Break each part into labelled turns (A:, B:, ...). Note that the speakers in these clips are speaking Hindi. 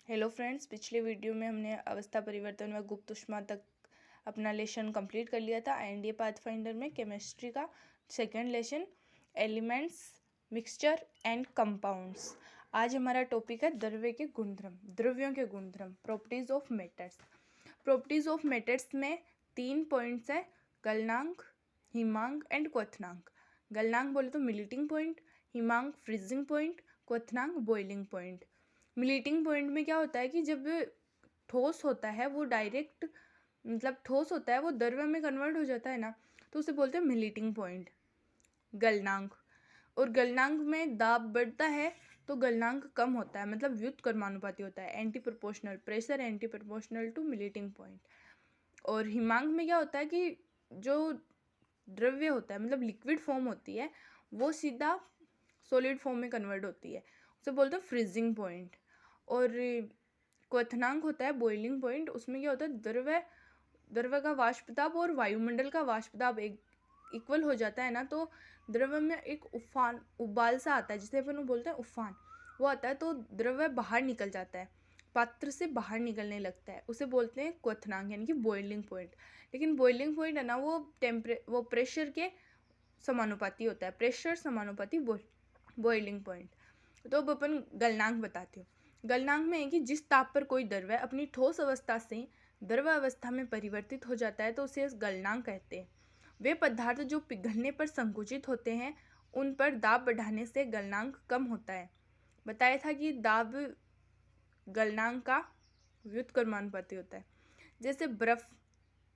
A: हेलो फ्रेंड्स, पिछले वीडियो में हमने अवस्था परिवर्तन व गुप्त ऊष्मा तक अपना लेसन कंप्लीट कर लिया था। आईएनडीए पाथफाइंडर में केमिस्ट्री का second lesson elements, mixture and compounds. आज हमारा टॉपिक है द्रव्यों के गुणधर्म, properties of matters. Properties of matters में 3 पॉइंट्स हैं: गलनांक, हिमांक एंड क्वथनांक। गलनांक बोले तो मिलिटिंग पॉइंट, हिमांक फ्रीजिंग पॉइंट, क्वथनांक बॉइलिंग पॉइंट। मिलिटिंग पॉइंट में क्या होता है कि जब ठोस होता है वो डायरेक्ट ठोस होता है वो द्रव्य में कन्वर्ट हो जाता है ना, तो उसे बोलते हैं मिलिटिंग पॉइंट। गलनांक, और गलनांक में दाब बढ़ता है तो गलनांक कम होता है, मतलब व्युत्क्रमानुपाती होता है, anti proportional, pressure anti proportional to melting point. और हिमांक में क्या होता है कि जो द्रव्य होता है मतलब लिक्विड फॉर्म होती है वो सीधा सॉलिड फॉर्म में कन्वर्ट होती है, उसे बोलते हैं फ्रीजिंग पॉइंट। और क्वथनांक होता है बॉइलिंग पॉइंट। उसमें क्या होता है द्रव्य का वाष्प दाब और वायुमंडल का वाष्प दाब एक इक्वल हो जाता है ना, तो द्रव्य में एक उबाल सा आता है जिसे अपन बोलते हैं उफान, वो आता है तो द्रव्य बाहर निकल जाता है, पात्र से बाहर निकलने लगता है, उसे बोलते हैं क्वथनांक यानी कि बॉइलिंग पॉइंट। लेकिन बॉइलिंग पॉइंट है ना वो प्रेशर के समानुपाती होता है, प्रेशर समानुपाती बॉइलिंग पॉइंट। तो अब अपन गलनांक बताते हो। गलनांक में है कि जिस ताप पर कोई द्रव्य अपनी ठोस अवस्था से द्रव अवस्था में परिवर्तित हो जाता है तो उसे गलनांक कहते हैं। वे पदार्थ जो पिघलने पर संकुचित होते हैं उन पर दाब बढ़ाने से गलनांक कम होता है। बताया था कि दाब गलनांक का व्युत्क्रमानुपाती होता है। जैसे बर्फ,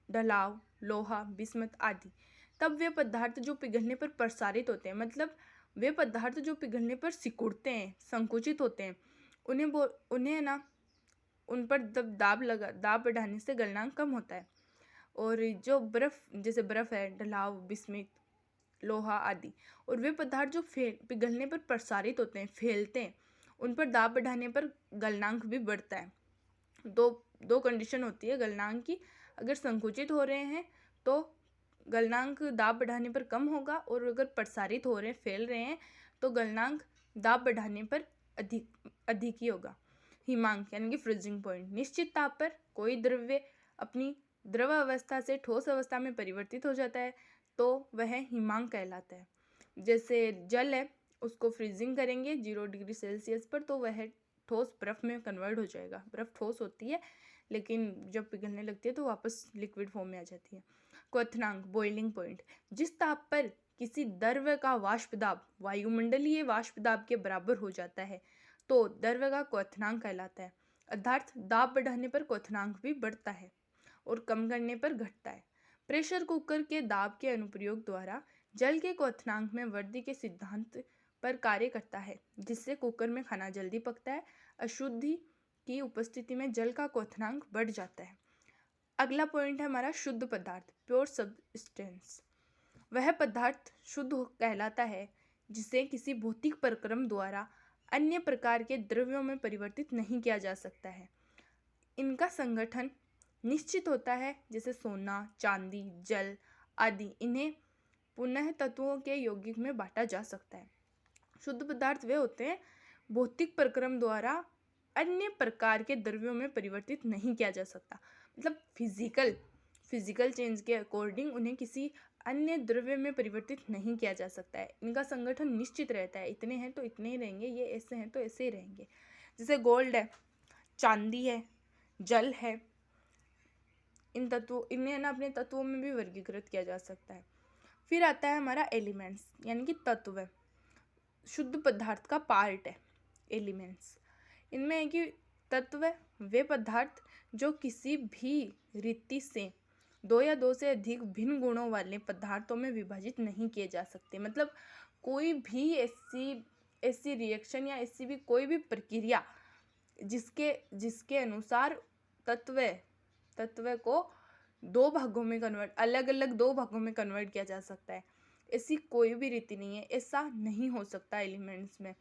A: ढलाव, लोहा, बिस्मथ आदि। तब वे पदार्थ जो पिघलने पर प्रसारित होते हैं, मतलब वे पदार्थ जो पिघलने पर सिकुड़ते हैं, संकुचित होते हैं, उन्हें ना उन पर दाब बढ़ाने से गलनांक कम होता है। और जो बर्फ, जैसे बर्फ है, ढलाव, बिस्मित, लोहा आदि, और वे पदार्थ जो पिघलने पर प्रसारित होते हैं, फैलते हैं, उन पर दाब बढ़ाने पर गलनांक भी बढ़ता है। दो कंडीशन होती है गलनांक की। अगर संकुचित हो रहे हैं तो गलनांक दाब बढ़ाने पर कम होगा, और अगर प्रसारित हो रहे हैं, फैल रहे हैं, तो गलनांक दाब बढ़ाने पर अधिक ही होगा। हिमांक यानी कि फ्रीजिंग पॉइंट। निश्चित ताप पर कोई द्रव्य अपनी द्रव अवस्था से ठोस अवस्था में परिवर्तित हो जाता है तो वह हिमांक कहलाता है। जैसे जल है, उसको फ्रीजिंग करेंगे 0 डिग्री सेल्सियस पर तो वह ठोस बर्फ में कन्वर्ट हो जाएगा। बर्फ ठोस होती है लेकिन जब पिघलने लगती है तो वापस लिक्विड फॉर्म में आ जाती है। क्वथनांक बॉइलिंग पॉइंट। जिस ताप पर किसी द्रव्य का वाष्प दाब वायुमंडलीय वाष्प दाब के बराबर हो जाता है तो द्रव्य का क्वथनांक कहलाता है। अर्थात दाब बढ़ाने पर क्वथनांक भी बढ़ता है और कम करने पर घटता है। प्रेशर कुकर के दाब के अनुप्रयोग द्वारा जल के क्वथनांक में वृद्धि के सिद्धांत पर कार्य करता है, जिससे कुकर में खाना जल्दी पकता है। अशुद्धि की उपस्थिति में जल का क्वथनांक बढ़ जाता है। अगला पॉइंट है हमारा शुद्ध पदार्थ, प्योर सब्सटेंस। वह पदार्थ शुद्ध कहलाता है जिसे किसी भौतिक प्रक्रम द्वारा अन्य प्रकार के द्रव्यों में परिवर्तित नहीं किया जा सकता है। इनका संगठन निश्चित होता है, जैसे सोना, चांदी, जल आदि। इन्हें पुनः तत्वों के यौगिक में बांटा जा सकता है। शुद्ध पदार्थ वे होते हैं भौतिक प्रक्रम द्वारा अन्य प्रकार के द्रव्यों में परिवर्तित नहीं किया जा सकता, मतलब फिजिकल चेंज के अकॉर्डिंग उन्हें किसी अन्य द्रव्य में परिवर्तित नहीं किया जा सकता है। इनका संगठन निश्चित रहता है, इतने हैं तो इतने ही रहेंगे, ये ऐसे हैं तो ऐसे ही रहेंगे। जैसे गोल्ड है, चांदी है, जल है, इन्हें ना अपने तत्वों में भी वर्गीकृत किया जा सकता है। फिर आता है हमारा एलिमेंट्स यानी कि तत्व। शुद्ध पदार्थ का पार्ट है एलिमेंट्स। इनमें है कि तत्व वे पदार्थ जो किसी भी रीति से 2 या 2 से अधिक भिन्न गुणों वाले पदार्थों में विभाजित नहीं किए जा सकते। मतलब कोई भी ऐसी रिएक्शन या ऐसी भी कोई भी प्रक्रिया जिसके अनुसार तत्व को अलग अलग 2 भागों में कन्वर्ट किया जा सकता है, ऐसी कोई भी रीति नहीं है। ऐसा नहीं हो सकता एलिमेंट्स में,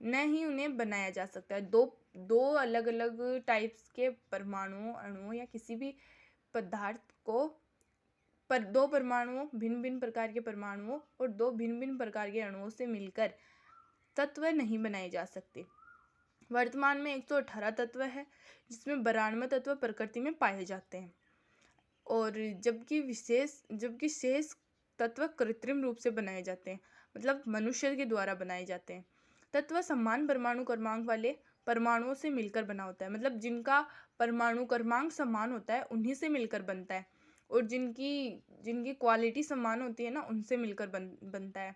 A: न ही उन्हें बनाया जा सकता है। दो अलग अलग टाइप्स के परमाणुओं, अणुओं या किसी भी पदार्थ को दो परमाणुओं, भिन्न भिन्न प्रकार के परमाणुओं और 2 भिन्न भिन्न प्रकार के अणुओं से मिलकर तत्व नहीं बनाए जा सकते। वर्तमान में 118 तत्व है, जिसमें 92 तत्व प्रकृति में पाए जाते हैं, और जबकि शेष तत्व कृत्रिम रूप से बनाए जाते हैं, मतलब मनुष्य के द्वारा बनाए जाते हैं। तत्व समान परमाणु क्रमांक वाले परमाणुओं से मिलकर बना होता है, मतलब जिनका परमाणु क्रमांक समान होता है उन्हीं से मिलकर बनता है, और जिनकी क्वालिटी समान होती है ना, उनसे मिलकर बनता है।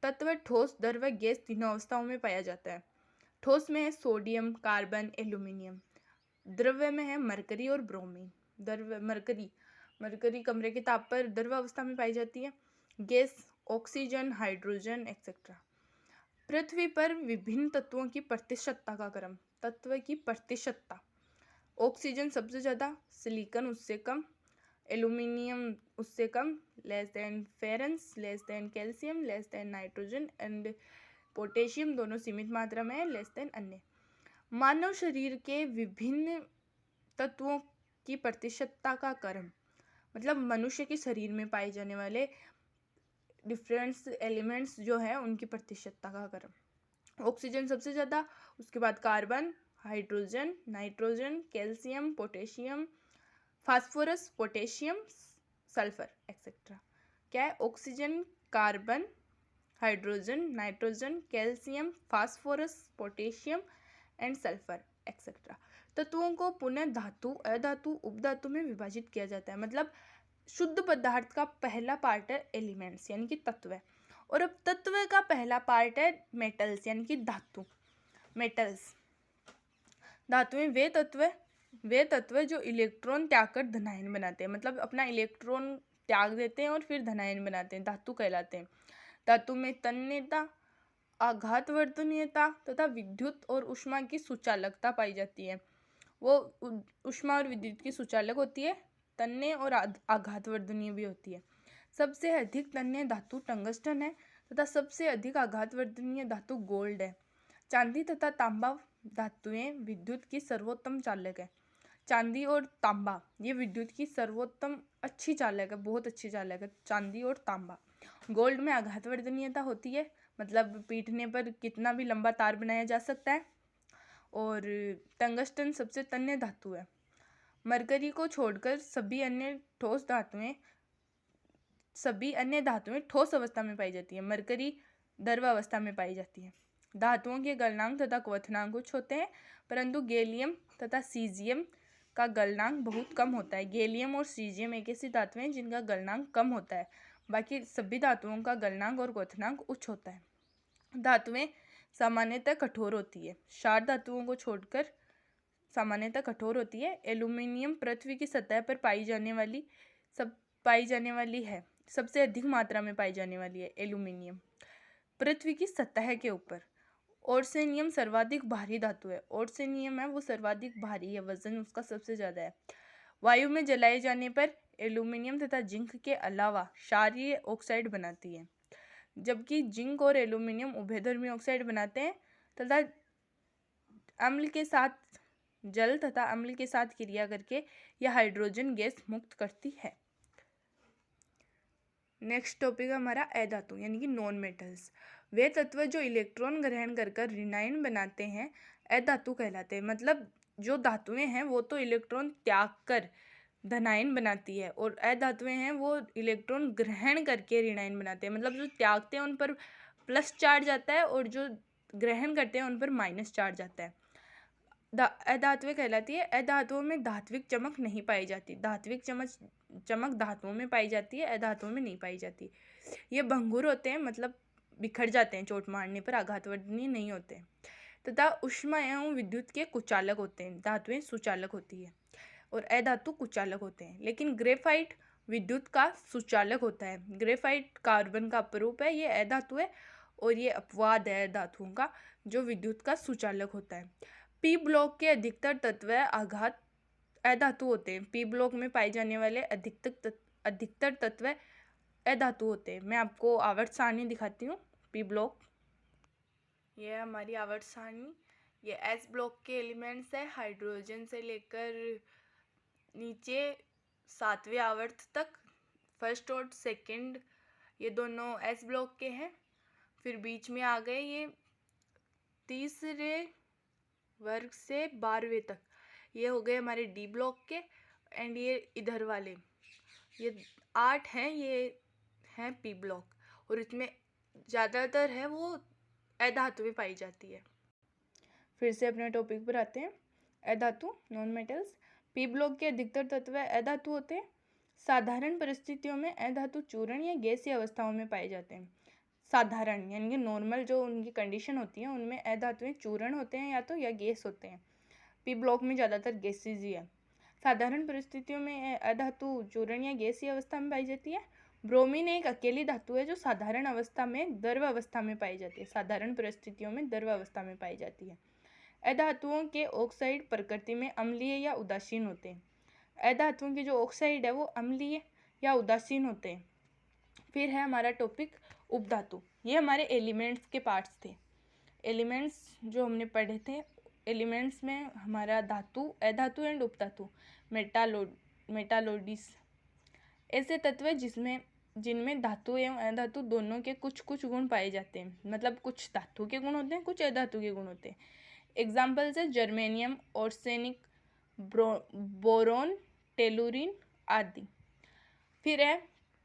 A: तत्व ठोस, द्रव व गैस तीनों अवस्थाओं में पाया जाता है। ठोस में है सोडियम, कार्बन, एल्यूमिनियम। द्रव्य में है मरकरी और ब्रोमीन। मरकरी कमरे के ताप पर द्रव अवस्था में पाई जाती है। Gas oxygen, hydrogen etcetera. पृथ्वी पर विभिन्न तत्वों की प्रतिशतता का क्रम। तत्व की प्रतिशतता: ऑक्सीजन सबसे ज़्यादा, सिलिकॉन उससे कम, एल्यूमिनियम उससे कम, less than ferrous, less than calcium, less than nitrogen and potassium दोनों सीमित मात्रा में है, लेस देन अन्य। मानव शरीर के विभिन्न तत्वों की प्रतिशतता का क्रम, मतलब मनुष्य के शरीर में पाए जाने वाले डिफरेंट एलिमेंट्स जो है उनकी प्रतिशतता का क्रम। ऑक्सीजन सबसे ज़्यादा, उसके बाद carbon, hydrogen, nitrogen, calcium, potassium, phosphorus, potassium, sulphur etcetera. क्या है? Oxygen, carbon, hydrogen, nitrogen, calcium, phosphorus, potassium and sulphur etcetera. तत्वों को पुनः धातु, अधातु, उपधातु में विभाजित किया जाता है। मतलब शुद्ध पदार्थ का पहला पार्ट है एलिमेंट्स यानी कि तत्व, और अब तत्व का पहला पार्ट है मेटल्स यानी कि धातु, मेटल्स। धातुएं वे तत्व जो इलेक्ट्रॉन त्याग कर धनायन बनाते हैं, मतलब अपना इलेक्ट्रॉन त्याग देते हैं और फिर धनायन बनाते हैं, धातु कहलाते हैं। धातु में तन्यता, आघातवर्धनीयता तथा विद्युत और ऊष्मा की सुचालकता पाई जाती है। वो ऊष्मा और विद्युत की सुचालक होती है, तन्य और आघातवर्धनीय भी होती है। सबसे अधिक तन्य धातु टंगस्टन है तथा सबसे अधिक आघातवर्धनीय धातु गोल्ड है। चांदी तथा तांबा धातुएं विद्युत की सर्वोत्तम चालक है। चांदी और तांबा ये विद्युत की सर्वोत्तम अच्छी चालक है, बहुत अच्छी चालक है चांदी और तांबा। गोल्ड में आघातवर्धनीयता होती है, मतलब पीटने पर कितना भी लंबा तार बनाया जा सकता है। और टंगस्टन सबसे तन्य धातु है। मरकरी को छोड़कर सभी अन्य धातुएं ठोस अवस्था में पाई जाती है। मरकरी द्रव अवस्था में पाई जाती है। धातुओं के गलनांक तथा क्वथनांक कुछ होते हैं, परंतु गैलियम तथा सीजियम का गलनांक बहुत कम होता है। गैलियम और सीजियम एक ऐसी धातुएं हैं जिनका गलनांक कम होता है, बाकी सभी धातुओं का गलनांक और क्वथनांक उच्च होता है। धातुएं सामान्यतः कठोर होती है। क्षार धातुओं को छोड़कर सामान्यतः कठोर होती है। एल्यूमिनियम पृथ्वी की सतह पर पाई जाने वाली है, सबसे अधिक मात्रा में पाई जाने वाली है एल्यूमिनियम पृथ्वी की सतह के ऊपर। ओर्सेनियम सर्वाधिक भारी धातु है। ओर्सेनियम है वो सर्वाधिक भारी है, वजन उसका सबसे ज़्यादा है। वायु में जलाए जाने पर एल्यूमिनियम तथा जिंक के अलावा क्षारीय ऑक्साइड बनाती है, जबकि जिंक और एल्यूमिनियम उभयधर्मी ऑक्साइड बनाते हैं तथा जल तथा अम्ल के साथ क्रिया करके यह हाइड्रोजन गैस मुक्त करती है। नेक्स्ट टॉपिक है हमारा अधातु यानी कि नॉन मेटल्स। वे तत्व जो इलेक्ट्रॉन ग्रहण कर ऋणायन बनाते हैं अधातु कहलाते हैं। मतलब जो धातुएं हैं वो तो इलेक्ट्रॉन त्याग कर धनायन बनाती है, और अधातुएं हैं वो इलेक्ट्रॉन ग्रहण करके ऋणायन बनाते हैं। मतलब जो त्यागते हैं उन पर प्लस चार्ज आता है और जो ग्रहण करते हैं उन पर माइनस चार्ज आता है। अधातुएं कहलाती है। अधातुओं में धात्विक चमक नहीं पाई जाती। धात्विक चमक धातुओं में पाई जाती है, अधातुओं में नहीं पाई जाती। ये भंगुर होते हैं, मतलब बिखर जाते हैं चोट मारने पर, आघातवर्धनीय नहीं होते तथा ऊष्मा एवं विद्युत के कुचालक होते हैं। धातुएं सुचालक होती है और अधातु कुचालक होते हैं। लेकिन ग्रेफाइट विद्युत का सुचालक होता है। ग्रेफाइट कार्बन का अपरूप है, ये अधातु है, और ये अपवाद है धातुओं का जो विद्युत का सुचालक होता है। पी ब्लॉक के अधिकतर तत्व अधातु होते हैं। पी ब्लॉक में पाए जाने वाले अधिकतर तत्व अधातु होते हैं। मैं आपको आवर्त सारणी दिखाती हूँ। पी ब्लॉक, ये है हमारी आवर्त सारणी। ये एस ब्लॉक के एलिमेंट्स है, हाइड्रोजन से लेकर नीचे 7वें आवर्त तक। फर्स्ट और सेकंड ये दोनों एस ब्लॉक के हैं। फिर बीच में आ गए ये तीसरे वर्ग से 12वें तक, ये हो गए हमारे डी ब्लॉक के। एंड ये इधर वाले ये 8 हैं, ये हैं पी ब्लॉक, और इसमें ज़्यादातर है वो अधातुएं पाई जाती है। फिर से अपने टॉपिक पर आते हैं। अधातु नॉन मेटल्स। पी ब्लॉक के अधिकतर तत्व अधातु होते हैं। साधारण परिस्थितियों में अधातु चूर्ण या गैसीय अवस्थाओं में पाए जाते हैं। साधारण यानी कि नॉर्मल जो उनकी कंडीशन होती है उनमें अधातुएं चूर्ण होते हैं या गैस होते हैं। पी ब्लॉक में ज़्यादातर गैसेज ही है। साधारण परिस्थितियों में अधातु चूर्ण या गैसीय अवस्था में पाई जाती है। ब्रोमीन एक अकेली धातु है जो साधारण अवस्था में द्रव अवस्था में पाई जाती है। साधारण परिस्थितियों में द्रव अवस्था में पाई जाती है। अधातुओं के ऑक्साइड प्रकृति में अम्लीय या उदासीन होते हैं। अधातुओं के जो ऑक्साइड है वो अम्लीय या उदासीन होते हैं। फिर है हमारा टॉपिक उपधातु। ये हमारे एलिमेंट्स के पार्ट्स थे। एलिमेंट्स जो हमने पढ़े थे, एलिमेंट्स में हमारा धातु, अधातु एंड उपधातु, मेटालोडिस ऐसे तत्व जिनमें धातु एवं अधातु दोनों के कुछ कुछ गुण पाए जाते हैं। मतलब कुछ धातु के गुण होते हैं, कुछ अधातु के गुण होते हैं। एग्जाम्पल्स है जर्मेनियम, ऑर्सेनिक, बोरोन, टेलुरिन आदि। फिर है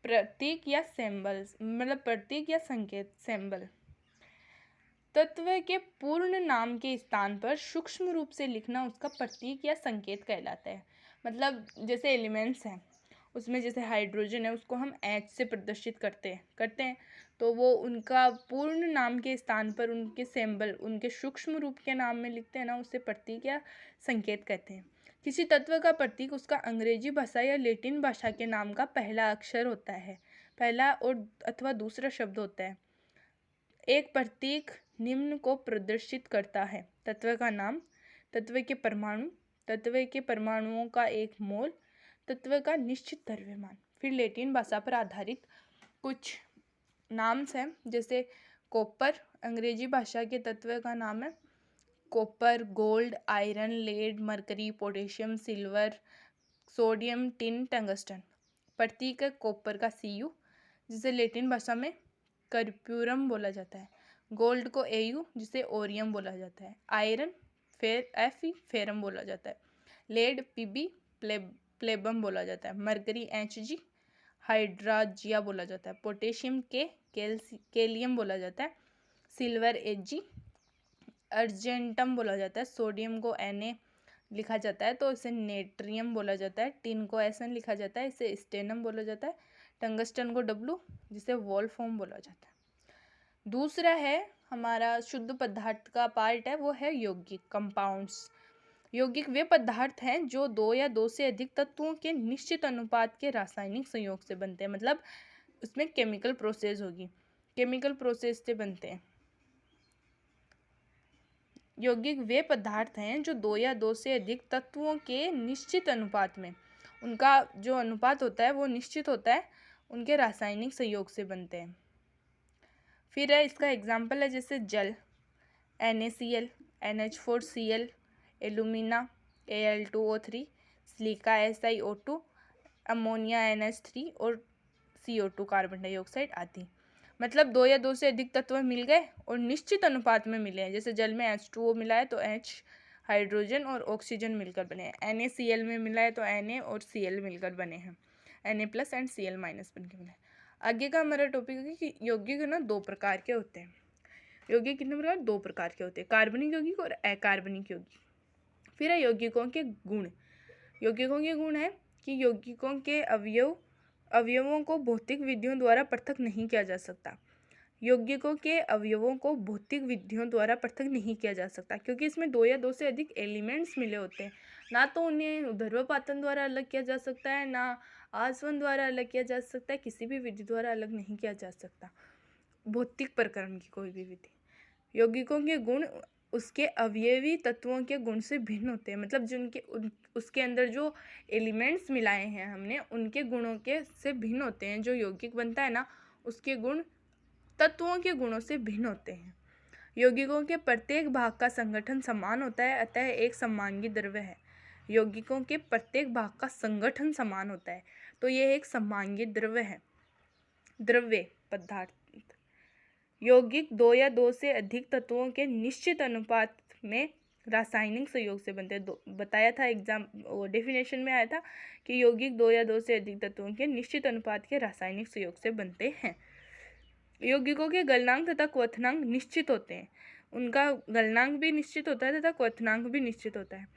A: प्रतीक या सिंबल्स, मतलब प्रतीक या संकेत, सिंबल। तत्व के पूर्ण नाम के स्थान पर सूक्ष्म रूप से लिखना उसका प्रतीक या संकेत कहलाता है। मतलब जैसे एलिमेंट्स हैं उसमें जैसे हाइड्रोजन है उसको हम H से प्रदर्शित करते हैं तो वो उनका पूर्ण नाम के स्थान पर उनके सिंबल, उनके सूक्ष्म रूप के नाम में लिखते हैं ना, उसे प्रतीक या संकेत कहते हैं। किसी तत्व का प्रतीक उसका अंग्रेजी भाषा या लैटिन भाषा के नाम का पहला अक्षर होता है, पहला और अथवा दूसरा शब्द होता है। एक प्रतीक निम्न को प्रदर्शित करता है: तत्व का नाम, तत्व के परमाणु, तत्व के परमाणुओं का एक मोल, तत्व का निश्चित द्रव्यमान। फिर लैटिन भाषा पर आधारित कुछ नाम्स हैं, जैसे कॉपर, अंग्रेजी भाषा के तत्व का नाम है copper, gold, iron, lead, mercury, potassium, silver, sodium, tin, tungsten. प्रतीक है कॉपर का Cu, जिसे लैटिन भाषा में कर्प्यूरम बोला जाता है। गोल्ड को Au, जिसे ओरियम बोला जाता है। आयरन Fe, फेरम बोला जाता है। लेड Pb, प्लेबम बोला जाता है। मरकरी Hg, हाइड्राजिया बोला जाता है। पोटेशियम कैलियम बोला जाता है। सिल्वर Ag, अर्जेंटम बोला जाता है। सोडियम को Na लिखा जाता है तो इसे नेट्रियम बोला जाता है। टिन को Sn लिखा जाता है, इसे स्टेनम बोला जाता है। टंगस्टन को W, जिसे वोल्फ्राम बोला जाता है। दूसरा है हमारा शुद्ध पदार्थ का पार्ट है, वो है यौगिक, कंपाउंड्स। यौगिक वे पदार्थ हैं जो दो या दो से अधिक तत्वों के निश्चित अनुपात के रासायनिक संयोग से बनते हैं। मतलब उसमें केमिकल प्रोसेस होगी, केमिकल प्रोसेस से बनते हैं। यौगिक वे पदार्थ हैं जो दो या दो से अधिक तत्वों के निश्चित अनुपात में, उनका जो अनुपात होता है वो निश्चित होता है, उनके रासायनिक संयोग से बनते हैं। फिर है इसका एग्जाम्पल है जैसे जल NaCl, NH4Cl, alumina Al2O3, silica SiO2, ammonia NH3 और CO2 कार्बन डाइऑक्साइड आदि। मतलब दो या दो से अधिक तत्व मिल गए और निश्चित अनुपात में मिले हैं। जैसे जल में H2O मिला है तो H हाइड्रोजन और ऑक्सीजन मिलकर बने हैं। NaCl में मिला है तो Na और Cl मिलकर बने हैं, Na+ एंड Cl- बन के बने हैं। आगे का हमारा टॉपिक है कि यौगिक ना दो प्रकार के होते हैं। यौगिक कितने प्रकार? दो प्रकार के होते हैं, कार्बनिक यौगिक और अकार्बनिक यौगिक। फिर है यौगिकों के गुण। यौगिकों के गुण है कि यौगिकों के अवयवों को भौतिक विधियों द्वारा पृथक नहीं किया जा सकता। यौगिकों के अवयवों को भौतिक विधियों द्वारा पृथक नहीं किया जा सकता क्योंकि इसमें दो या दो से अधिक एलिमेंट्स मिले होते हैं। ना तो उन्हें ऊर्ध्वपातन द्वारा अलग किया जा सकता है, ना आसवन द्वारा अलग किया जा सकता है, किसी भी विधि द्वारा अलग नहीं किया जा सकता भौतिक प्रकरण की कोई भी विधि। यौगिकों के गुण उसके अवयवी तत्वों के गुण से भिन्न होते हैं। मतलब उसके अंदर जो एलिमेंट्स मिलाए हैं हमने उनके गुणों के से भिन्न होते हैं। जो यौगिक बनता है ना उसके गुण तत्वों के गुणों से भिन्न होते हैं। यौगिकों के प्रत्येक भाग का संगठन समान होता है, अतः एक समांगी द्रव्य है। यौगिकों के प्रत्येक भाग का संगठन समान होता है तो यह एक समांगी द्रव्य है। द्रव्य पदार्थ। यौगिक दो या दो से अधिक तत्वों के निश्चित अनुपात में रासायनिक संयोग से बनते हैं। बताया था एग्जाम डेफिनेशन में आया था कि यौगिक 2 या 2 से अधिक तत्वों के निश्चित अनुपात के रासायनिक संयोग से बनते हैं। यौगिकों के गलनांक तथा क्वथनांक निश्चित होते हैं। उनका गलनांक भी निश्चित होता है तथा क्वथनांक भी निश्चित होता है।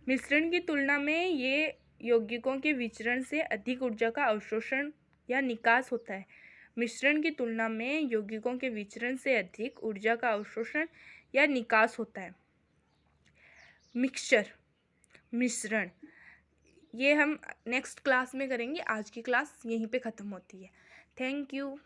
A: मिश्रण की तुलना में ये यौगिकों के विचरण से अधिक ऊर्जा का अवशोषण या निकास होता है। मिश्रण की तुलना में यौगिकों के विचरण से अधिक ऊर्जा का अवशोषण या निकास होता है। मिक्सचर, मिश्रण, ये हम नेक्स्ट क्लास में करेंगे। आज की क्लास यहीं पे ख़त्म होती है। Thank you.